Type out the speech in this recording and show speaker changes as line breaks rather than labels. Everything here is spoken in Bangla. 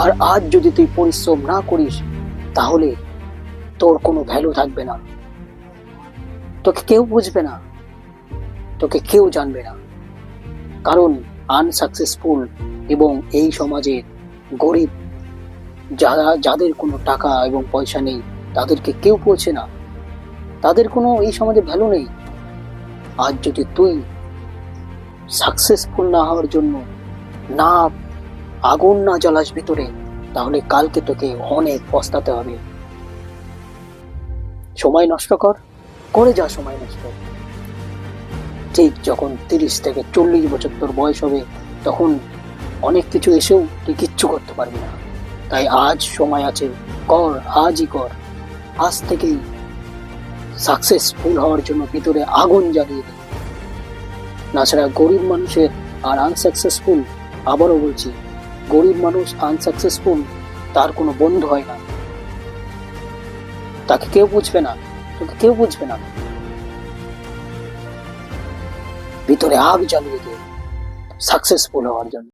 আর আজ যদি তুই পরিশ্রম না করিস তাহলে তোর কোনো ভ্যালু থাকবে না, তোকে কেউ বুঝবে না, তোকে কেউ জানবে না। কারণ আনসাকসেসফুল এবং এই সমাজের গরিব, যাদের কোনো টাকা এবং পয়সা নেই, তাদেরকে কেউ পড়ছে না, তাদের কোনো এই সমাজে ভ্যালু নেই। আজ যদি তুই সাকসেসফুল না হওয়ার জন্য না আগুন না জ্বালাস ভিতরে, তাহলে কালকে তোকে অনেক পস্তাতে হবে। সময় নষ্ট করে যা সময় নষ্ট। ঠিক যখন 30 থেকে 40 বছর তোর বয়স হবে, তখন অনেক কিছু এসেও তুই কিচ্ছু করতে পারবি না। তাই আজ সময় আছে, কর, আজই কর। আজ থেকেই সাকসেসফুল হওয়ার জন্য ভিতরে আগুন জ্বালিয়ে দে। তাছাড়া গরিব মানুষের আর আনসাকসেসফুল, আবারও বলছি, গরিব মানুষ আনসাকসেসফুল, তার কোনো বন্ধু হয় না, তাকে কেউ বুঝবে না, তোকে কেউ বুঝবে না। ভিতরে আগ জ্বালিয়ে দে সাকসেসফুল হওয়ার জন্য।